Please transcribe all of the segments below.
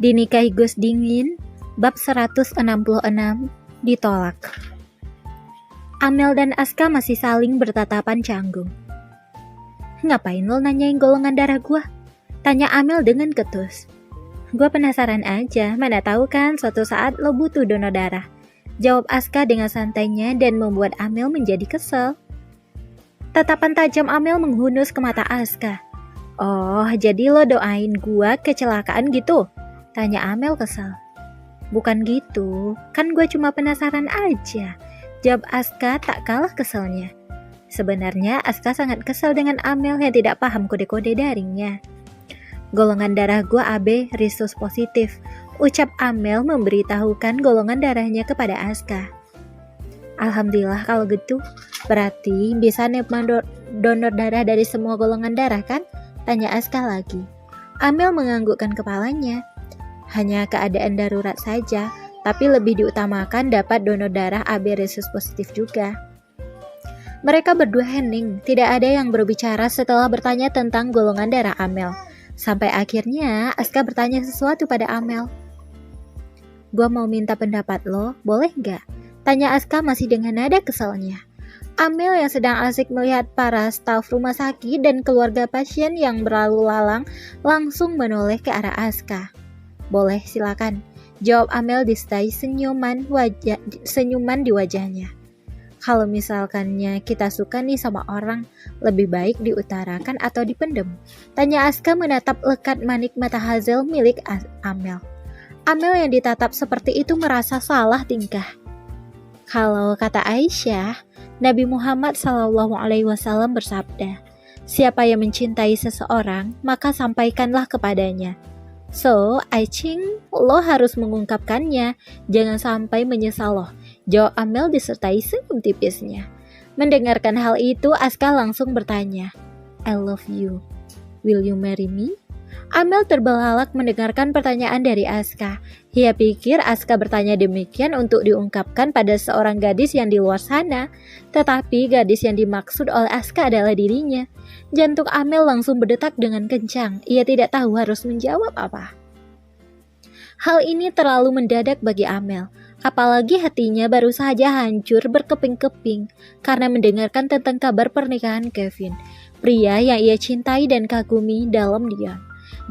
Dinikahi Gus Dingin, bab 166, ditolak. Amel dan Aska masih saling bertatapan canggung. "Ngapain lo nanyain golongan darah gua?" tanya Amel dengan ketus. "Gua penasaran aja, mana tahu kan suatu saat lo butuh donor darah," jawab Aska dengan santainya dan membuat Amel menjadi kesel. Tatapan tajam Amel menghunus ke mata Aska. "Oh, jadi lo doain gua kecelakaan gitu?" tanya Amel kesal. "Bukan gitu, kan gue cuma penasaran aja," jawab Aska tak kalah keselnya. Sebenarnya Aska sangat kesal dengan Amel yang tidak paham kode-kode daringnya. "Golongan darah gue AB rhesus positif," ucap Amel memberitahukan golongan darahnya kepada Aska. "Alhamdulillah kalau gitu, berarti bisa nerima donor darah dari semua golongan darah kan?" tanya Aska lagi. Amel menganggukkan kepalanya. "Hanya keadaan darurat saja, tapi lebih diutamakan dapat donor darah AB rhesus positif juga." Mereka berdua hening, tidak ada yang berbicara setelah bertanya tentang golongan darah Amel. Sampai akhirnya Aska bertanya sesuatu pada Amel. "Gua mau minta pendapat lo, boleh nggak?" tanya Aska masih dengan nada kesalnya. Amel yang sedang asik melihat para staf rumah sakit dan keluarga pasien yang berlalu lalang langsung menoleh ke arah Aska. "Boleh, silakan," jawab Amel disertai senyuman di wajahnya. "Kalau misalkannya kita suka nih sama orang, lebih baik diutarakan atau dipendem?" tanya Aska menatap lekat manik mata Hazel milik Amel. Amel yang ditatap seperti itu merasa salah tingkah. Kalau kata Aisyah, Nabi Muhammad SAW bersabda, "Siapa yang mencintai seseorang, maka sampaikanlah kepadanya." So, I think lo harus mengungkapkannya, jangan sampai menyesal loh, jawab Amel disertai senyum tipisnya. Mendengarkan hal itu, Aska langsung bertanya, "I love you. Will you marry me?" Amel terbelalak mendengarkan pertanyaan dari Aska. Ia pikir Aska bertanya demikian untuk diungkapkan pada seorang gadis yang di luar sana, tetapi gadis yang dimaksud oleh Aska adalah dirinya. Jantung Amel langsung berdetak dengan kencang. Ia tidak tahu harus menjawab apa. Hal ini terlalu mendadak bagi Amel, apalagi hatinya baru saja hancur berkeping-keping karena mendengarkan tentang kabar pernikahan Kevin, pria yang ia cintai dan kagumi dalam diam.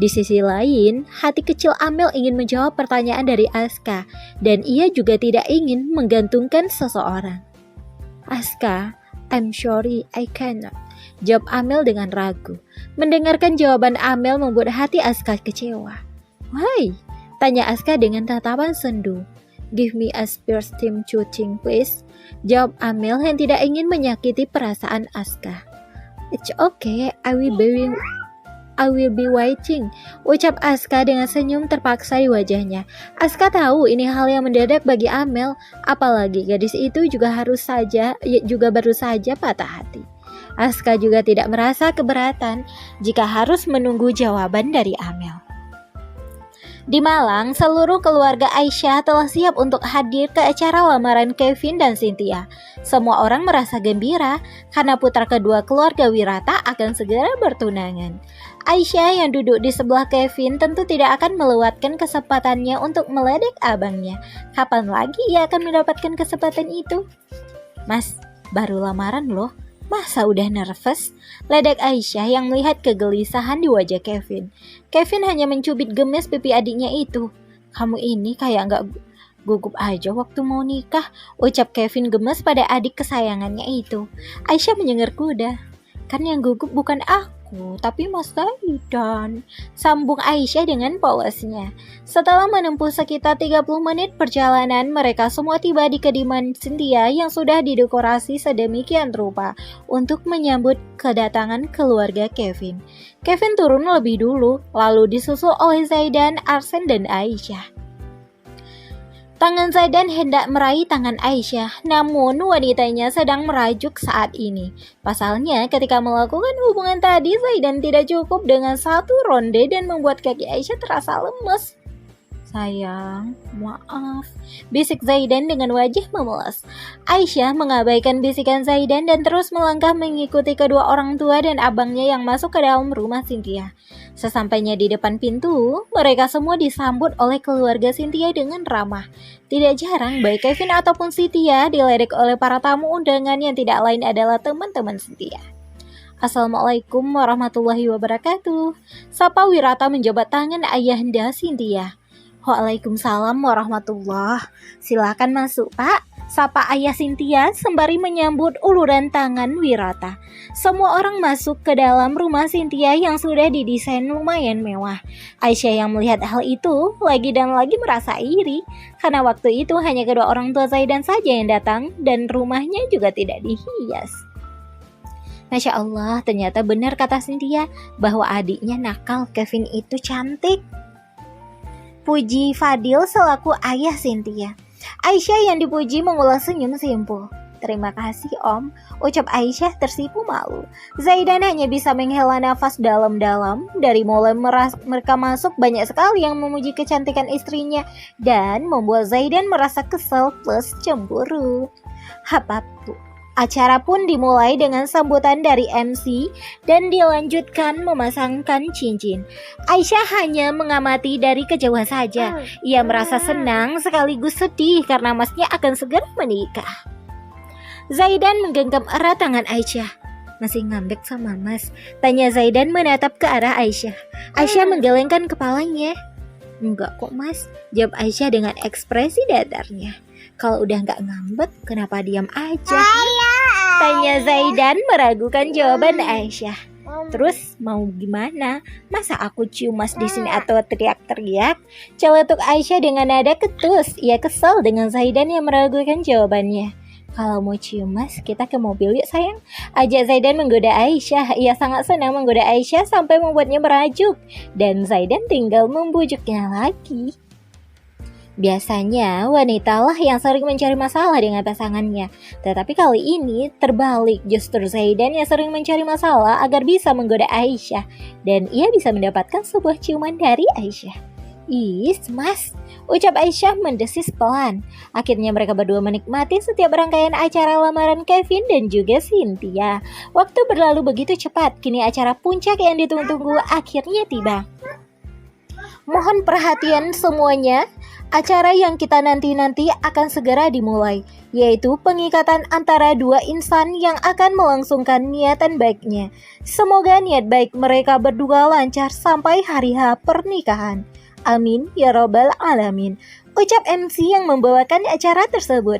Di sisi lain, hati kecil Amel ingin menjawab pertanyaan dari Aska, dan ia juga tidak ingin menggantungkan seseorang. "Aska, I'm sorry, I cannot," jawab Amel dengan ragu. Mendengarkan jawaban Amel membuat hati Aska kecewa. "Why?" tanya Aska dengan tatapan sendu. "Give me a spare steam shooting, please," jawab Amel yang tidak ingin menyakiti perasaan Aska. "It's okay, I will be waiting," ucap Aska dengan senyum terpaksa di wajahnya. Aska tahu ini hal yang mendadak bagi Amel, apalagi gadis itu juga baru saja patah hati. Aska juga tidak merasa keberatan jika harus menunggu jawaban dari Amel. Di Malang, seluruh keluarga Aisyah telah siap untuk hadir ke acara lamaran Kevin dan Cynthia. Semua orang merasa gembira karena putra kedua keluarga Wirata akan segera bertunangan. Aisyah yang duduk di sebelah Kevin tentu tidak akan melewatkan kesempatannya untuk meledek abangnya. Kapan lagi ia akan mendapatkan kesempatan itu? "Mas, baru lamaran loh. Masa udah nervous?" ledek Aisyah yang melihat kegelisahan di wajah Kevin. Kevin hanya mencubit gemes pipi adiknya itu. "Kamu ini kayak gak gugup aja waktu mau nikah," ucap Kevin gemes pada adik kesayangannya itu. Aisyah menyengar kuda. "Kan yang gugup bukan aku, tapi Mas Zaidan," sambung Aisyah dengan polosnya. Setelah menempuh sekitar 30 menit perjalanan, mereka semua tiba di kediaman Cynthia yang sudah didekorasi sedemikian rupa untuk menyambut kedatangan keluarga Kevin. Kevin turun lebih dulu, lalu disusul oleh Zaidan, Arsen, dan Aisyah. Tangan Zaidan hendak meraih tangan Aisyah, namun wanitanya sedang merajuk saat ini. Pasalnya, ketika melakukan hubungan tadi, Zaidan tidak cukup dengan satu ronde dan membuat kaki Aisyah terasa lemes. "Sayang, maaf," bisik Zaidan dengan wajah memelas. Aisyah mengabaikan bisikan Zaidan dan terus melangkah mengikuti kedua orang tua dan abangnya yang masuk ke dalam rumah Cynthia. Sesampainya di depan pintu, mereka semua disambut oleh keluarga Cynthia dengan ramah. Tidak jarang, baik Kevin ataupun Cynthia diledek oleh para tamu undangan yang tidak lain adalah teman-teman Cynthia. Assalamualaikum warahmatullahi wabarakatuh. Sapa Wirata menjabat tangan ayahanda Cynthia. Waalaikumsalam warahmatullah. Silakan masuk, Pak. Sapa ayah Cynthia sembari menyambut uluran tangan Wirata. Semua orang masuk ke dalam rumah Cynthia yang sudah didesain lumayan mewah. Aisyah yang melihat hal itu lagi dan lagi merasa iri karena waktu itu hanya kedua orang tua Zaidan saja yang datang dan rumahnya juga tidak dihias. Masya Allah, ternyata benar kata Cynthia bahwa adiknya nakal Kevin itu cantik. Puji Fadil selaku ayah Cynthia. Aisyah yang dipuji mengulas senyum simpul. Terima kasih Om, ucap Aisyah tersipu malu. Zaidan hanya bisa menghela nafas dalam-dalam. Dari mulai mereka masuk banyak sekali yang memuji kecantikan istrinya dan membuat Zaidan merasa kesal plus cemburu. Hapapu. Acara pun dimulai dengan sambutan dari MC dan dilanjutkan memasangkan cincin. Aisyah hanya mengamati dari kejauhan saja. Ia merasa senang sekaligus sedih karena masnya akan segera menikah. Zaidan menggenggam erat tangan Aisyah. Masih ngambek sama mas? Tanya Zaidan menatap ke arah Aisyah. Aisyah menggelengkan kepalanya. Enggak kok mas, jawab Aisyah dengan ekspresi datarnya. Kalau udah nggak ngambek, kenapa diam aja? Tanya Zaidan meragukan jawaban Aisyah. Terus mau gimana? Masa aku cium mas di sini atau teriak-teriak? Celetuk Aisyah dengan nada ketus. Ia kesal dengan Zaidan yang meragukan jawabannya. Kalau mau cium mas, kita ke mobil yuk sayang. Ajak Zaidan menggoda Aisyah. Ia sangat senang menggoda Aisyah sampai membuatnya merajuk. Dan Zaidan tinggal membujuknya lagi. Biasanya wanita lah yang sering mencari masalah dengan pasangannya. Tetapi kali ini terbalik, justru Zaidan yang sering mencari masalah agar bisa menggoda Aisyah. Dan ia bisa mendapatkan sebuah ciuman dari Aisyah. Is, mas, ucap Aisyah mendesis pelan. Akhirnya mereka berdua menikmati setiap rangkaian acara lamaran Kevin dan juga Cynthia. Waktu berlalu begitu cepat, kini acara puncak yang ditunggu-tunggu akhirnya tiba. Mohon perhatian semuanya. Acara yang kita nanti-nanti akan segera dimulai, yaitu pengikatan antara dua insan yang akan melangsungkan niatan baiknya. Semoga niat baik mereka berdua lancar sampai hari H pernikahan. Amin ya robbal alamin, ucap MC yang membawakan acara tersebut.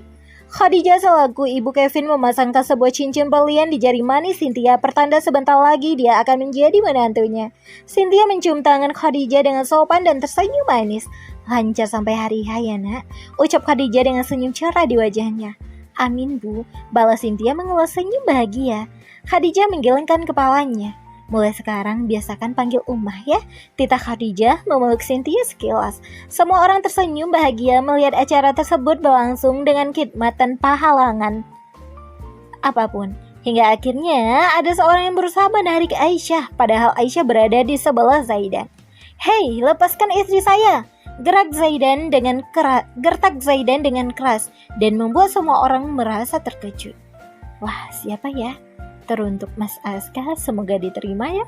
Khadijah selaku ibu Kevin memasangkan sebuah cincin berlian di jari manis Cynthia, pertanda sebentar lagi dia akan menjadi menantunya. Cynthia mencium tangan Khadijah dengan sopan dan tersenyum manis. Lancar sampai hari H ya nak, ucap Khadijah dengan senyum cerah di wajahnya. Amin bu, balas Cynthia mengulas senyum bahagia. Khadijah menggelengkan kepalanya. Mulai sekarang biasakan panggil Ummah ya. Tita Khadijah memeluk Cynthia sekilas. Semua orang tersenyum bahagia melihat acara tersebut berlangsung dengan khidmat tanpa halangan apapun. Hingga akhirnya ada seorang yang berusaha menarik Aisyah, padahal Aisyah berada di sebelah Zaidan. Hei, lepaskan istri saya! Gertak Zaidan dengan keras dan membuat semua orang merasa terkejut. Wah, siapa ya? Teruntuk Mas Aska, semoga diterima ya.